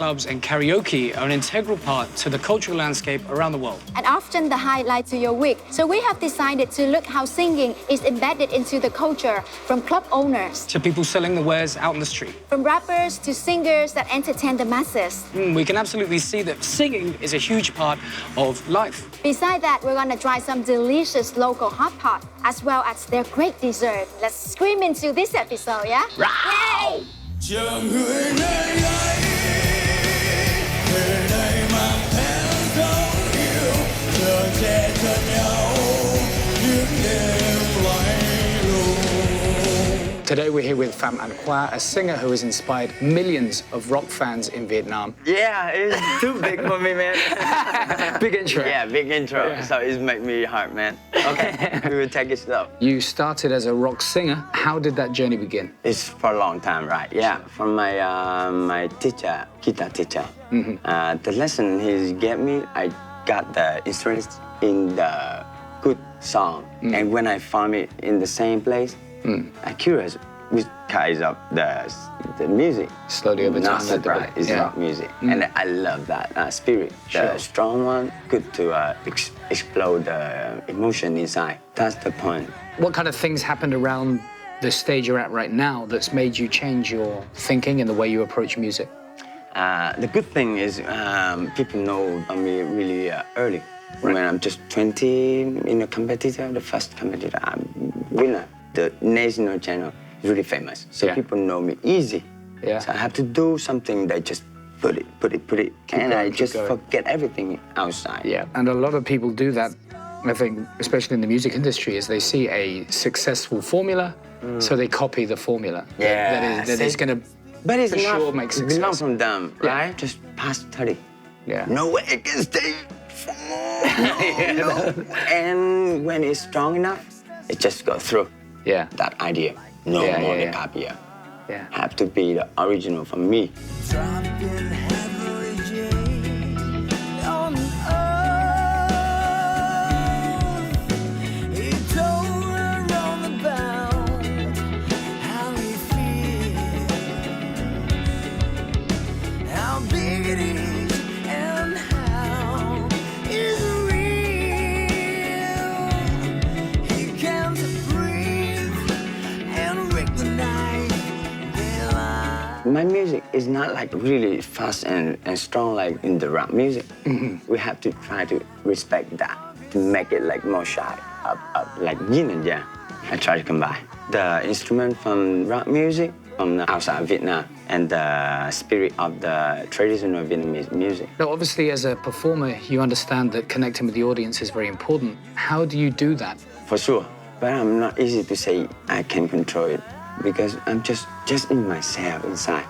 nightclubs and karaoke are an integral part to the cultural landscape around the world. And often the highlight to your week. So we have decided to look how singing is embedded into the culture, from club owners To people selling the wares out in the street. from rappers to singers that entertain the masses. We can absolutely see that singing is a huge part of life. Besides that, we're gonna try some delicious local hot pot, as well as their great dessert. Let's scream into this episode, yeah? Yay! Chờ người nơi ấy về đây mang theo dấu yêu chờ che cho nhau những đêm lạnh lùng. Today we're here with Pham Anh Khoa, a singer who has inspired millions of rock fans in Vietnam. Yeah, it's too big for me, man. Big intro. Yeah, big intro. Yeah. So it's make me hard, man. Okay, we will take it slow. You started as a rock singer. How did that journey begin? It's for a long time, right? Yeah, from my my teacher, guitar teacher. The lesson he gave me, I got the interest in the good song, and when I found it in the same place, I'm curious which kinds of the music. Slowly over time. Not surprised, it's rock music, and I love that spirit. Sure. The strong one, good to explode the emotion inside. That's the point. What kind of things happened around the stage you're at right now that's made you change your thinking and the way you approach music? The good thing is people know me really early. Right. When I'm just 20 in a competitor, the first competitor, I'm winner. The national channel is really famous, so Yeah. people know me easy. Yeah. So I have to do something that just put it, and I just forget everything outside. Yeah, and a lot of people do that, I think, especially in the music industry, is they see a successful formula, so they copy the formula. Yeah, That is going to, But it's for not sure, make it belongs success. from them, Yeah. right? Just past 30. Yeah. No way it can stay for more. No. And when it's strong enough, it just goes through. Yeah. That idea. No Yeah, more yeah, hip yeah. hop here. Yeah. Have to be the original for me. Dropping heavily on earth. He told her on the bound how he feels, how big it is, and how it's real. He can't breathe and recognize their life. My music is not like really fast and strong like in the rap music. We have to try to respect that, to make it like more shy, up, like yin and yang. I try to combine the instrument from rap music from the outside Vietnam and the spirit of the traditional Vietnamese music. Now, obviously, as a performer, you understand that connecting with the audience is very important. How do you do that? For sure, but I'm not easy to say I can control it because I'm just in myself inside.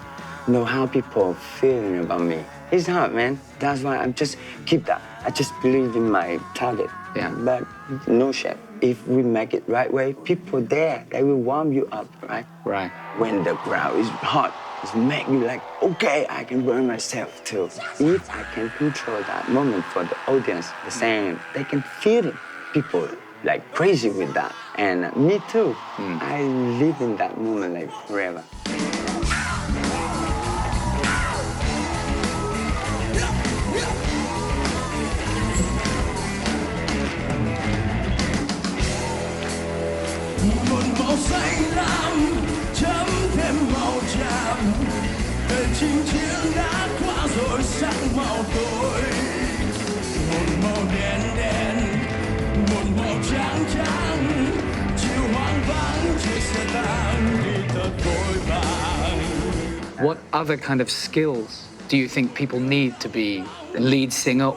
Know how people feeling about me. It's hard, man. That's why I'm just keep that. I just believe in my target. Yeah. But no shame. If we make it right way, people there, they will warm you up, right? Right. When the crowd is hot, it make you like, okay, I can burn myself too. If I can control that moment for the audience, the same, they can feel it. People like crazy with that. And me too. I live in that moment like forever. Một màu xanh lam chấm thêm màu tràm, đời chinh chiến đã qua rồi sang màu tối. Một màu đen đen, một màu trắng trắng, chiều hoang vắng chiếc xe tang đi thật vội vàng. What other kind of skills do you think people need to be a lead singer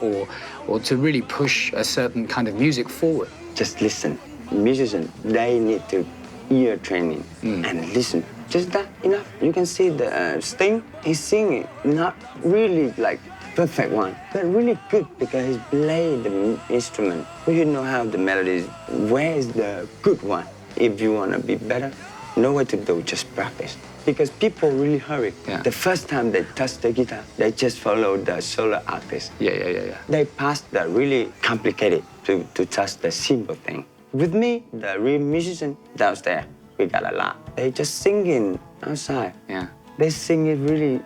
or to really push a certain kind of music forward? Just listen. Musicians, they need to ear training and listen. Just that enough. You can see the Sting, he's singing, not really like perfect one, but really good because he's playing the instrument. You know how the melody is. Where is the good one? If you want to be better, know what to do, just practice. Because people really hurry. Yeah. The first time they touch the guitar, they just follow the solo artist. Yeah. They pass the really complicated to touch the simple thing. With me, the real musician downstairs, we got a lot. They just singing outside. Yeah. They sing it really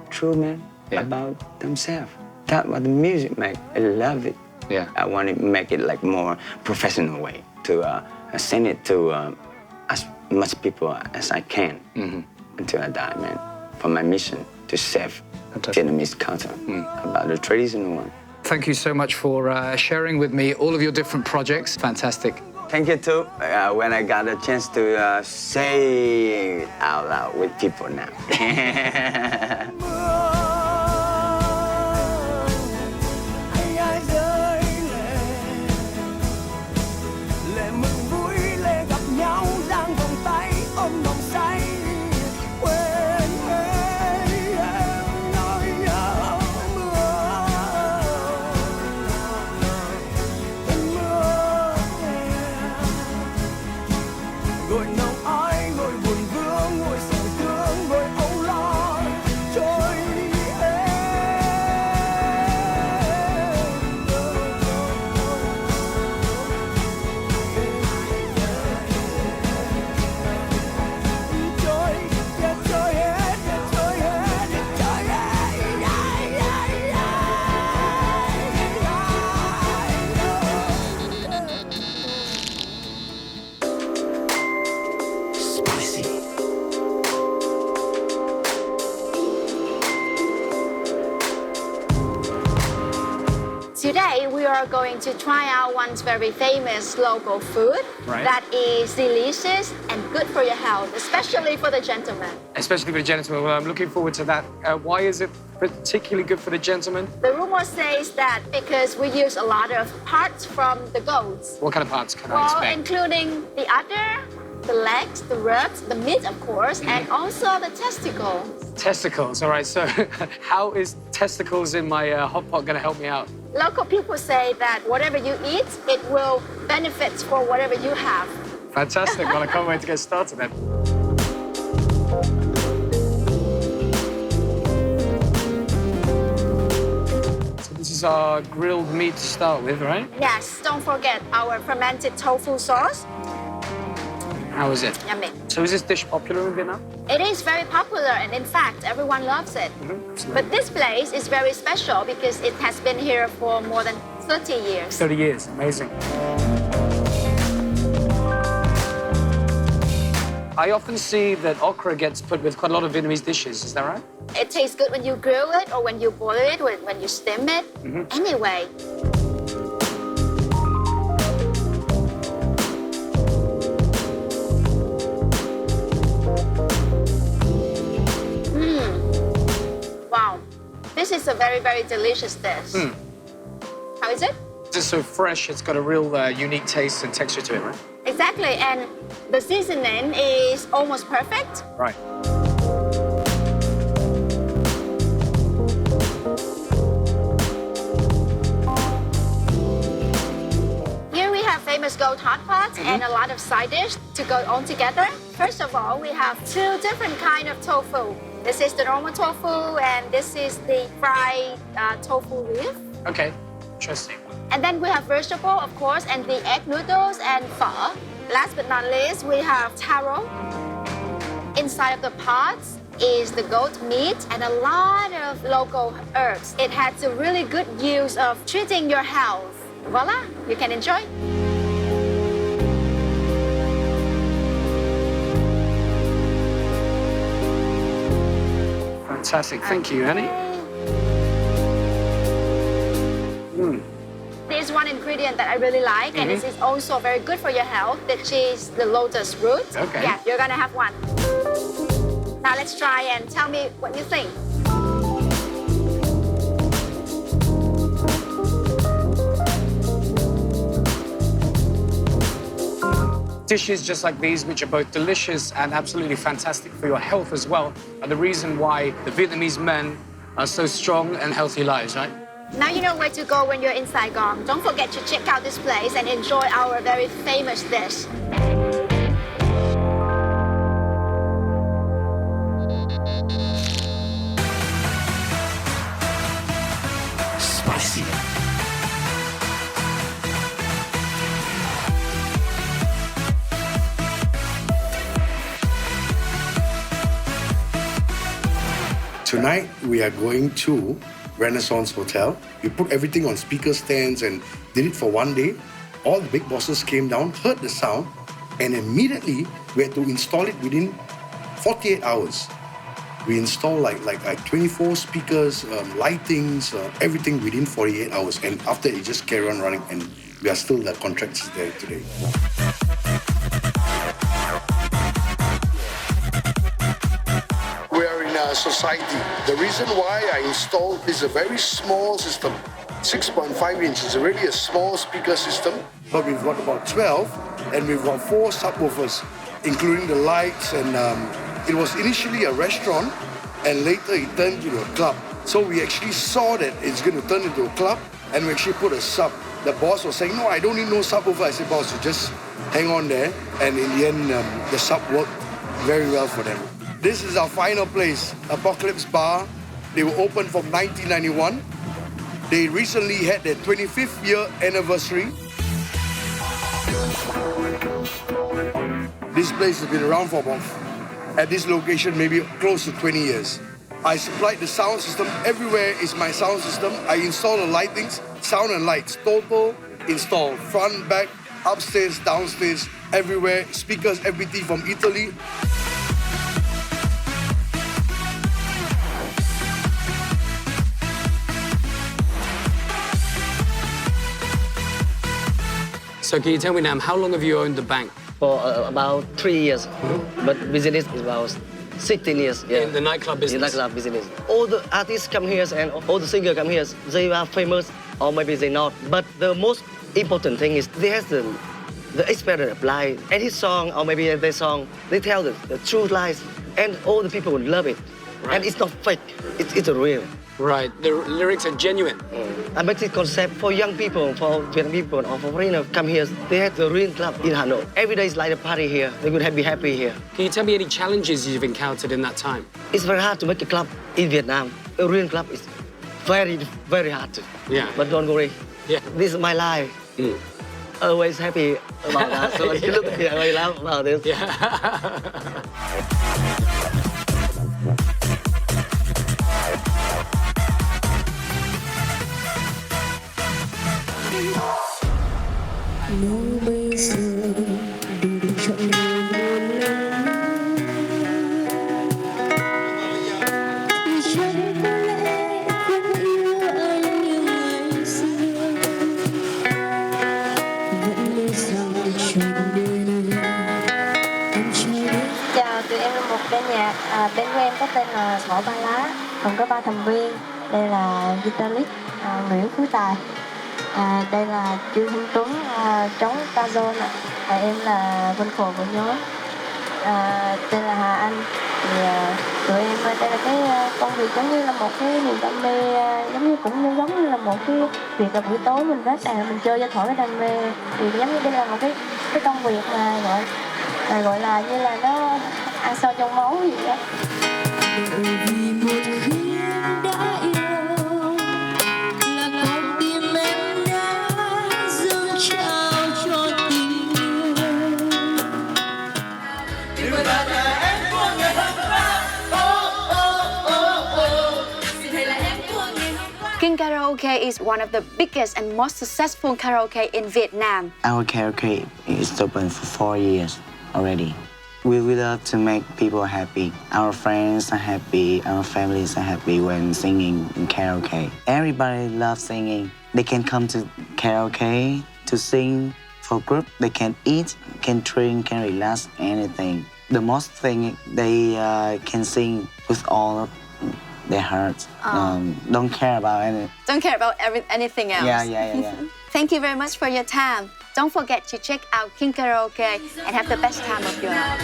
true, man. about themselves. That's what the music make. I love it. Yeah. I want to make it like more professional way to send it to as much people as I can until I die, man. For my mission to save Vietnamese culture about the traditional one. Thank you so much for sharing with me all of your different projects. Fantastic. Thank you too. When I got a chance to say it out loud with people now. Today we are going to try out one's very famous local food that is delicious and good for your health, especially for the gentlemen. Especially for the gentlemen. Well, I'm looking forward to that. Why is it particularly good for the gentlemen? The rumor says that because we use a lot of parts from the goats. What kind of parts can I expect? Including the udder, the legs, the ribs, the meat, of course, and also the testicles. Testicles, all right. So how is testicles in my hot pot going to help me out? Local people say that whatever you eat, it will benefit for whatever you have. Fantastic. Well, I can't wait to get started then. So this is our grilled meat to start with, right? Yes, don't forget our fermented tofu sauce. How is it? Yummy. So is this dish popular in Vietnam? It is very popular, and in fact, everyone loves it. But this place is very special because it has been here for more than 30 years. 30 years, amazing. I often see that okra gets put with quite a lot of Vietnamese dishes, is that right? It tastes good when you grill it or when you boil it, when you steam it. Anyway. Wow, this is a very, very delicious dish. How is it? It's so fresh, it's got a real unique taste and texture to it, right? Exactly, and the seasoning is almost perfect. Right. Here we have famous goat hot pots and a lot of side dish to go on together. First of all, we have two different kind of tofu. This is the normal tofu, and this is the fried tofu leaf. Okay, interesting. And then we have vegetable, of course, and the egg noodles and pho. Last but not least, we have taro. Inside of the pots is the goat meat and a lot of local herbs. It has a really good use of treating your health. Voila, you can enjoy. Fantastic, thank you, honey. There's one ingredient that I really like, and it is also very good for your health, which is the lotus root. Okay. Yeah, you're gonna have one. Now let's try and tell me what you think. Dishes just like these, which are both delicious and absolutely fantastic for your health as well, are the reason why the Vietnamese men are so strong and healthy lives, right? Now you know where to go when you're in Saigon. Don't forget to check out this place and enjoy our very famous dish. Spicy. Tonight, we are going to Renaissance Hotel. We put everything on speaker stands and did it for one day. All the big bosses came down, heard the sound, and immediately we had to install it within 48 hours. We installed like 24 speakers, lightings, everything within 48 hours. And after it just carry on running, and we are still the contracts there today. We are in a society. The reason why I installed is a very small system. 6.5 inches is really a small speaker system. But we've got about 12, and we've got 4 subwoofers, including the lights. And it was initially a restaurant, and later it turned into a club. So we actually saw that it's going to turn into a club, and we actually put a sub. The boss was saying, no, I don't need no subwoofer. I said, boss, you just hang on there. And in the end, the sub worked very well for them. This is our final place, Apocalypse Bar. They were open from 1991. They recently had their 25th year anniversary. This place has been around for about, at this location, maybe close to 20 years. I supplied the sound system. Everywhere is my sound system. I install the lightings, sound and lights, total install, front, back, upstairs, downstairs, everywhere. Speakers, everything from Italy. So can you tell me now, how long have you owned the bank? For about 3 years, but business is about 16 years. Yeah. In the nightclub business? In the nightclub business. All the artists come here and all the singers come here. They are famous, or maybe they're not. But the most important thing is they have the experience of life. Any song, or maybe their song, they tell the true lies, and all the people will love it. Right. And it's not fake, it's real. Right, the lyrics are genuine. I make this concept for young people, for Vietnamese people, or for foreigners come here. They have the real club in Hanoi. Every day is like a party here. They would be happy here. Can you tell me any challenges you've encountered in that time? It's very hard to make a club in Vietnam. A real club is very, very hard to. Yeah. But don't worry. Yeah. This is my life. Always happy about that. So you look here, I laugh about this. Yeah. Chào, tụi em là một ban nhạc. Band của em có tên là Ngõ Ba Lá, gồm có 3 thành viên. Đây là guitarist Nguyễn Phú Tài. Đây là Trương Hưng Tuấn, trống Tazon. Em là vocal của nhóm. Tên là Hà Anh. Thì tụi em đây là cái công việc giống như là một cái niềm đam mê, giống như là một cái việc là buổi tối mình rest mình chơi cho thỏa cái đam mê. Thì giống như đây là một cái công việc mà gọi là như là nó ăn sâu trong máu gì đó. Vì một khi em đã yêu là con tim em đã dâng trao cho tình yêu. Vì vậy là em của ngày hôm qua. Xin hãy là em của ngày hôm qua. King Karaoke is one of the biggest and most successful karaoke in Vietnam. Our karaoke is open for 4 years already. We love to make people happy. Our friends are happy, our families are happy when singing in karaoke. Everybody loves singing. They can come to karaoke to sing for group. They can eat, can drink, can relax, anything. The most thing they can sing with all of their hearts. Don't care about anything. Don't care about anything else. Yeah. Thank you very much for your time. Don't forget to check out King Karaoke and have the best time of your life.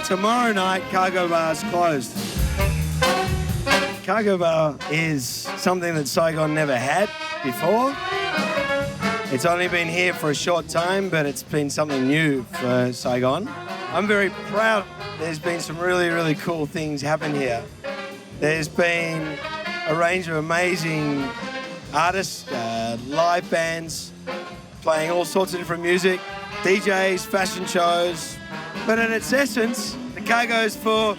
Tomorrow night, Cargo Bar is closed. Cargo Bar is something that Saigon never had before. It's only been here for a short time, but it's been something new for Saigon. I'm very proud. There's been some really, really cool things happen here. There's been a range of amazing artists, live bands, playing all sorts of different music, DJs, fashion shows. But in its essence, the cargo's for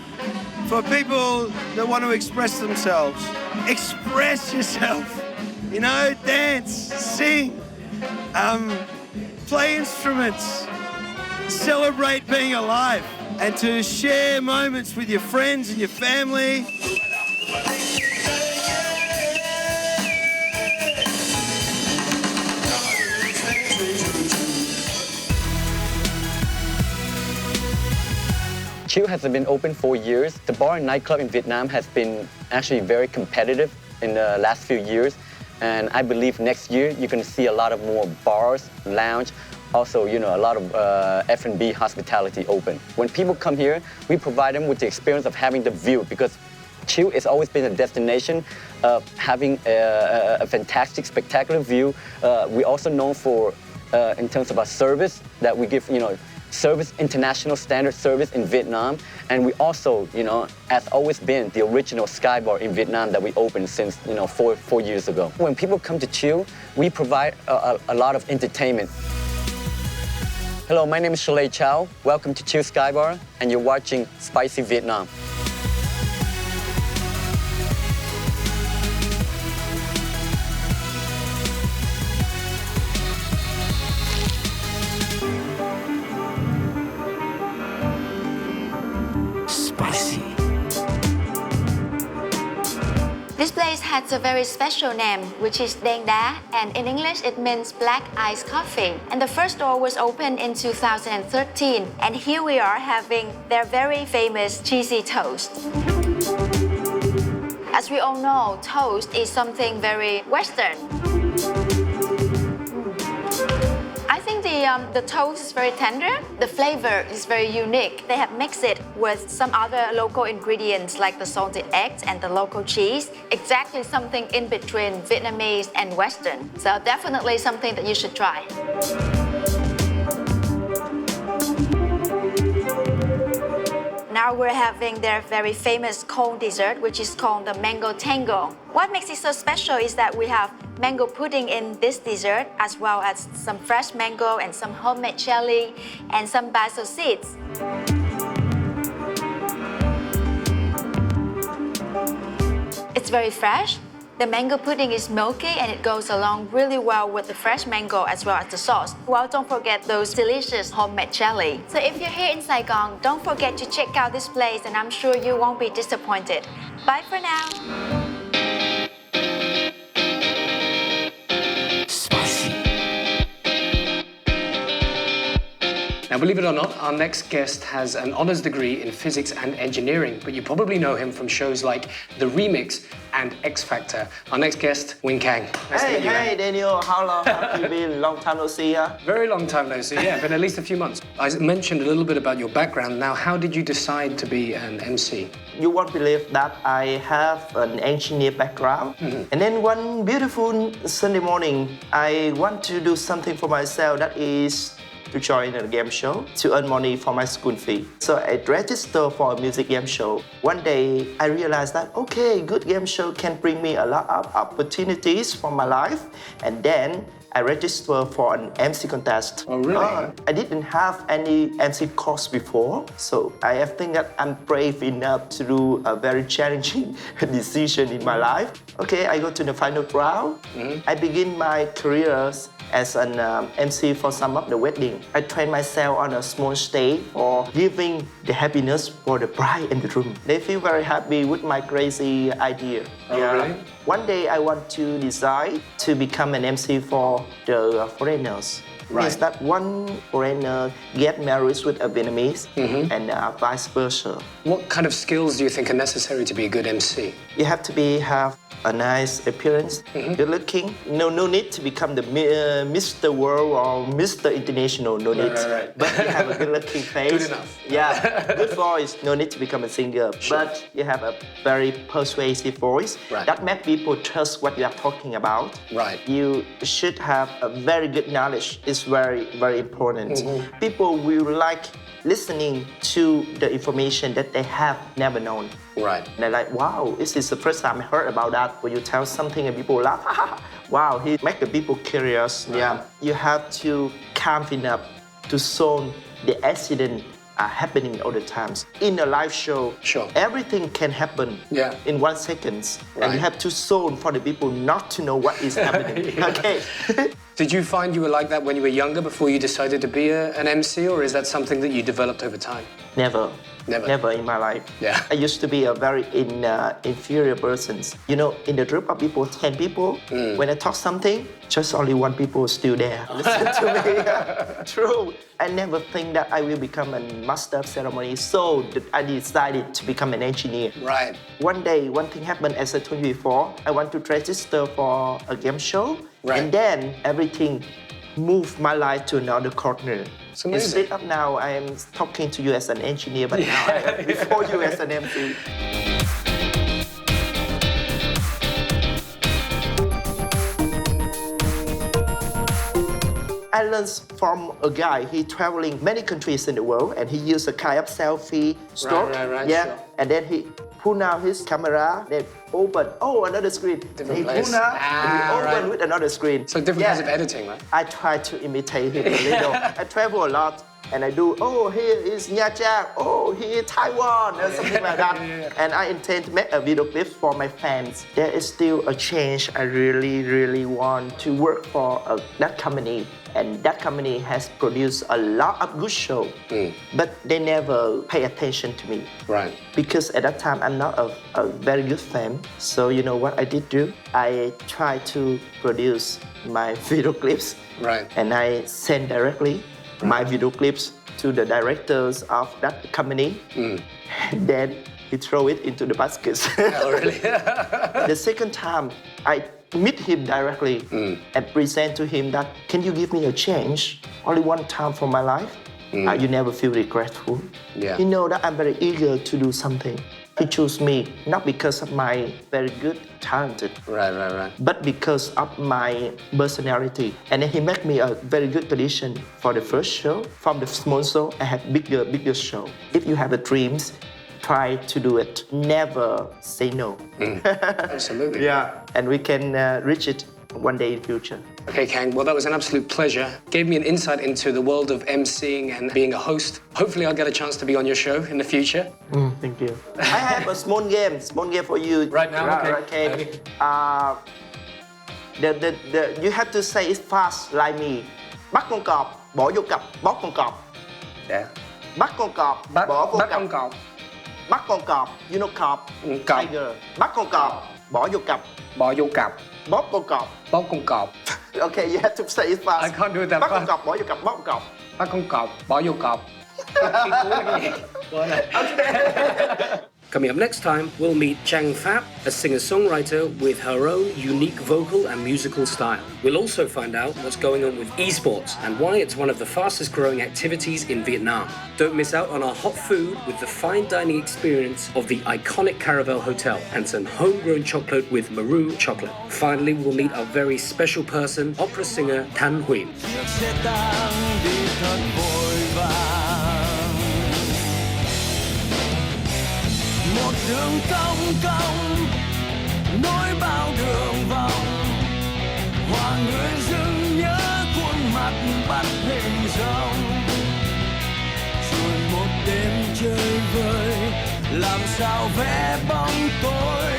people that want to express themselves. Express yourself. You know, dance, sing, play instruments, celebrate being alive, and to share moments with your friends and your family. Chill has been open for years. The bar and nightclub in Vietnam has been actually very competitive in the last few years. And I believe next year you're going to see a lot of more bars, lounge, also, you know, a lot of F&B hospitality open. When people come here, we provide them with the experience of having the view, because Chill has always been a destination of having a fantastic, spectacular view. We're also known for, in terms of our service, that we give, you know, service, international standard service in Vietnam. And we also, you know, has always been the original Sky Bar in Vietnam that we opened since, you know, four years ago. When people come to Chill, we provide a lot of entertainment. Hello, my name is Shalay Chow. Welcome to Chill Sky Bar, and you're watching Spicy Vietnam. This place has a very special name, which is Đen Đá, and in English it means black iced coffee. And the first store was opened in 2013, and here we are having their very famous cheesy toast. As we all know, toast is something very Western. I think the toast is very tender. The flavor is very unique. They have mixed it with some other local ingredients like the salted eggs and the local cheese. Exactly something in between Vietnamese and Western. So definitely something that you should try. Now we're having their very famous cold dessert, which is called the mango tango. What makes it so special is that we have mango pudding in this dessert, as well as some fresh mango and some homemade jelly and some basil seeds. It's very fresh. The mango pudding is milky and it goes along really well with the fresh mango as well as the sauce. Well, don't forget those delicious homemade jelly. So if you're here in Saigon, don't forget to check out this place and I'm sure you won't be disappointed. Bye for now. Now, believe it or not, our next guest has an honours degree in physics and engineering, but you probably know him from shows like The Remix and X Factor. Our next guest, Khang. Nice to meet you, Hey, Daniel, how long have you been? Long time no see, huh? Very long time no see, yeah, but at least a few months. I mentioned a little bit about your background. Now, how did you decide to be an MC? You won't believe that I have an engineer background. And then one beautiful Sunday morning, I want to do something for myself, that is to join a game show to earn money for my school fee. So I registered for a music game show. One day I realized that, okay, good game show can bring me a lot of opportunities for my life. And then I registered for an MC contest. Oh, really? I didn't have any MC course before, so I think that I'm brave enough to do a very challenging decision in my life. Okay, I go to the final round. I begin my career as an MC for some of the wedding. I train myself on a small stage for giving the happiness for the bride and the groom. They feel very happy with my crazy idea. Oh, really? One day I want to decide to become an MC for the foreigners. Right. Means that one foreigner get married with a Vietnamese and vice versa. What kind of skills do you think are necessary to be a good MC? You have to have a nice appearance, good looking. No need to become the Mr. World or Mr. International. No need. Right. But you have a good looking face. Good enough. Yeah, good voice. No need to become a singer. Sure. But you have a very persuasive voice Right. that makes people trust what you are talking about. Right. You should have a very good knowledge. It's very, very important. People will like listening to the information that they have never known. Right. They're like, wow, this is the first time I heard about that. When you tell something and people laugh, wow, he make the people curious. Right. Yeah, you have to calm enough to solve the accident happening all the times. In a live show, Sure. everything can happen Yeah. in 1 second. And Right. you have to solve for the people not to know what is happening. Okay. Did you find you were like that when you were younger before you decided to be an MC, or is that something that you developed over time? Never. Never. Never in my life. Yeah. I used to be a very inferior person. You know, in the group of people, 10 people, when I talk something, just only 1 people still there. Listen to me. True. I never think that I will become a master of ceremony, so I decided to become an engineer. Right. One day, one thing happened, as I told you before. I want to register for a game show, Right. and then everything moved my life to another corner. It's amazing. Instead of now, I am talking to you as an engineer, but now I am before you as an MC. I learned from a guy. He traveling many countries in the world, and he used a kind of selfie stroke. Right, yeah, sure. and then he pull out his camera, then open. Oh, another screen. Different he place. pull out, and he open Right. with another screen. So different kinds of editing, right? I try to imitate him a little. I travel a lot. And I do, oh, here is Nha Trang, oh, here is Taiwan, or something like that. And I intend to make a video clip for my fans. There is still a change. I really want to work for that company. And that company has produced a lot of good shows. But they never pay attention to me. Right. Because at that time, I'm not a very good fan. So you know what I did do? I tried to produce my video clips. Right. And I send directly my video clips to the directors of that company. And then he throw it into the baskets. Oh, really? The second time, I meet him directly and present to him that, can you give me a chance? Only one time for my life. You never feel regretful. Yeah. You know that I'm very eager to do something. He chose me not because of my very good, talented, Right. but because of my personality. And then he made me a very good condition for the first show. From the small show, I have bigger show. If you have a dreams, try to do it. Never say no. Absolutely. Yeah. And we can reach it one day in future. Okay, Khang, well, that was an absolute pleasure. Gave me an insight into the world of emceeing and being a host. Hopefully, I'll get a chance to be on your show in the future. Thank you. I have a small game for you. Right now? Okay. Okay. You have to say it fast like me. Bắt con cọp, bỏ vô cặp, bóp con cọp. Yeah. Bắt con cọp, bỏ vô Bắt cặp. con cọp. Bắt con cọp, you know cọp, Cọp. tiger. Bắt con cọp, bỏ vô cặp, Bỏ vô cặp. bóp con cọp. Bóp con cọp. Okay, you have to say it fast. I can't do it that Bắt con fast. cọp, bỏ vô cặp, bóp con cọp. Bắt con cọp. Bỏ vô cọp. Coming up next time, we'll meet Chang Phap, a singer-songwriter with her own unique vocal and musical style. We'll also find out what's going on with esports and why it's one of the fastest-growing activities in Vietnam. Don't miss out on our hot food with the fine dining experience of the iconic Caravel Hotel and some homegrown chocolate with Maru chocolate. Finally, we'll meet our very special person, opera singer Thanh Huyen. Chiếc xe tăng đi thật vội vàng, một đường cong nối bao đường vòng, hòa người dưng nhớ khuôn mặt bắt hình dong, rồi một đêm chơi vơi làm sao vẽ bóng tối,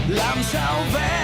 làm sao vẽ